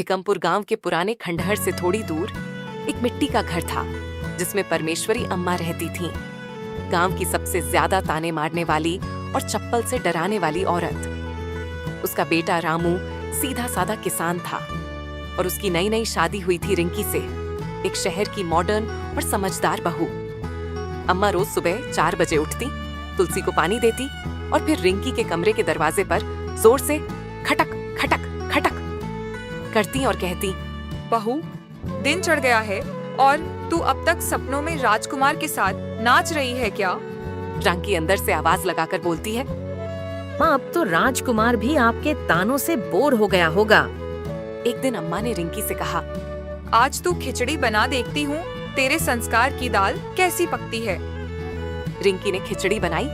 भिकमपुर गांव के पुराने खंडहर से थोड़ी दूर एक मिट्टी का घर था जिसमें परमेश्वरी अम्मा रहती थीं। गांव की सबसे ज्यादा ताने मारने वाली और चप्पल से डराने वाली औरत। उसका बेटा रामू सीधा साधा किसान था और उसकी नई नई शादी हुई थी रिंकी से, एक शहर की मॉडर्न और समझदार बहू। अम्मा रोज सुबह 4 बजे उठती, तुलसी को पानी देती और फिर रिंकी के कमरे के दरवाजे पर जोर से खटक खटक खटक करती और कहती, बहू, दिन चढ़ गया है और तू अब तक सपनों में राजकुमार के साथ नाच रही है क्या? रांकी अंदर से आवाज लगाकर बोलती है, माँ, अब तो राजकुमार भी आपके तानों से बोर हो गया होगा। एक दिन अम्मा ने रिंकी से कहा, आज तू खिचड़ी बना, देखती हूँ तेरे संस्कार की दाल कैसी पकती है। रिंकी ने खिचड़ी बनाई,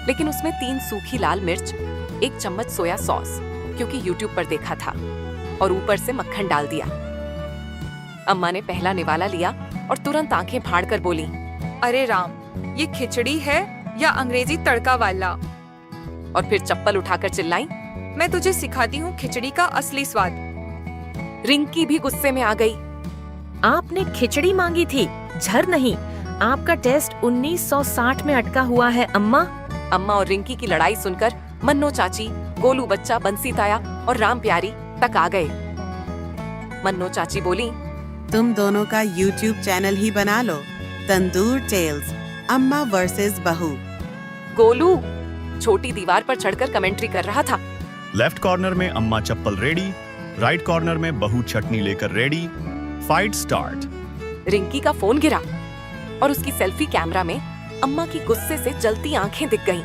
लेकिन उसमें 3 सूखी लाल मिर्च, 1 चम्मच सोया सॉस, क्योंकि यूट्यूब पर देखा था, और ऊपर से मक्खन डाल दिया। अम्मा ने पहला निवाला लिया और तुरंत आंखें फाड़कर बोली, अरे राम, ये खिचड़ी है या अंग्रेजी तड़का वाला? और फिर चप्पल उठाकर चिल्लाई, मैं तुझे सिखाती हूँ खिचड़ी का असली स्वाद। रिंकी भी गुस्से में आ गई। आपने खिचड़ी मांगी थी, झर नहीं। आपका टेस्ट 1960 में अटका हुआ है अम्मा। अम्मा और रिंकी की लड़ाई सुनकर मन्नो चाची, गोलू बच्चा, बंसी ताया और राम प्यारी तक आ गए। मन्नो चाची बोली, तुम दोनों का YouTube चैनल ही बना लो, तंदूर टेल्स, अम्मा वर्सेस बहू। गोलू छोटी दीवार पर चढ़कर कमेंट्री कर रहा था। लेफ्ट कॉर्नर में अम्मा चप्पल रेडी, राइट कॉर्नर में बहू चटनी लेकर रेडी। Fight start. रिंकी का फोन गिरा और उसकी सेल्फी कैमरा में अम्मा की गुस्से से जलती आंखें दिख गईं।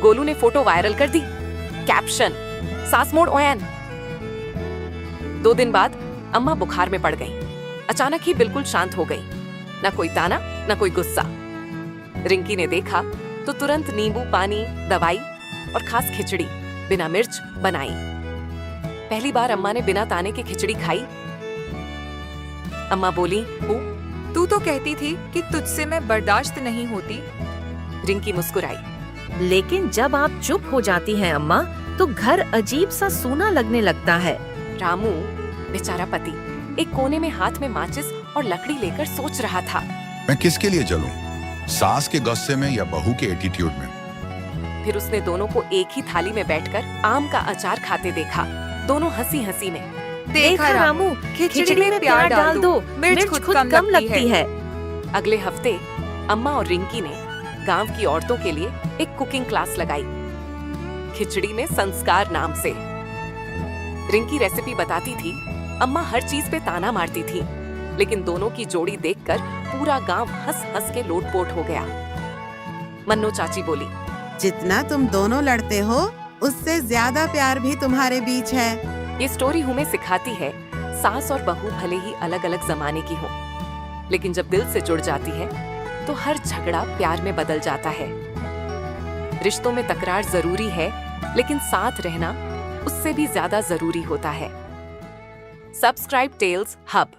गोलू ने फोटो वायरल कर दी, कैप्शन, सास मोड़ ओयन। 2 दिन बाद अम्मा बुखार में पड़ गईं। अचानक ही बिल्कुल शांत हो गई, ना कोई ताना, ना कोई गुस्सा। रिंकी ने देखा तो तुरंत नींबू पानी, दवाई और खास खिचड़ी बिना मिर्च बनाई। पहली बार अम्मा ने बिना ताने की खिचड़ी खाई। अम्मा बोली, तू तो कहती थी कि तुझसे मैं बर्दाश्त नहीं होती। रिंकी मुस्कुराई। लेकिन जब आप चुप हो जाती हैं अम्मा, तो घर अजीब सा सूना लगने लगता है। रामू बेचारा पति एक कोने में हाथ में माचिस और लकड़ी लेकर सोच रहा था, मैं किसके लिए जलूं? सास के गुस्से में या बहू के एटीट्यूड में? फिर उसने दोनों को एक ही थाली में बैठकर आम का अचार खाते देखा, दोनों हंसी हंसी में। देखा रामू, खिचड़ी में प्यार डाल दो, मिर्च खुद कम लगती है। अगले हफ्ते अम्मा और रिंकी ने गांव की औरतों के लिए एक कुकिंग क्लास लगाई, खिचड़ी में संस्कार नाम से। रिंकी रेसिपी बताती थी, अम्मा हर चीज पे ताना मारती थी, लेकिन दोनों की जोड़ी देखकर पूरा गांव हंस हंस के लोटपोट हो गया। मन्नो चाची बोली, जितना तुम दोनों लड़ते हो, उससे ज्यादा प्यार भी तुम्हारे बीच है। ये स्टोरी हमें सिखाती है, सास और बहू भले ही अलग अलग जमाने की हों, लेकिन जब दिल से जुड़ जाती है तो हर झगड़ा प्यार में बदल जाता है। रिश्तों में तकरार जरूरी है, लेकिन साथ रहना उससे भी ज्यादा जरूरी होता है। Subscribe tales hub.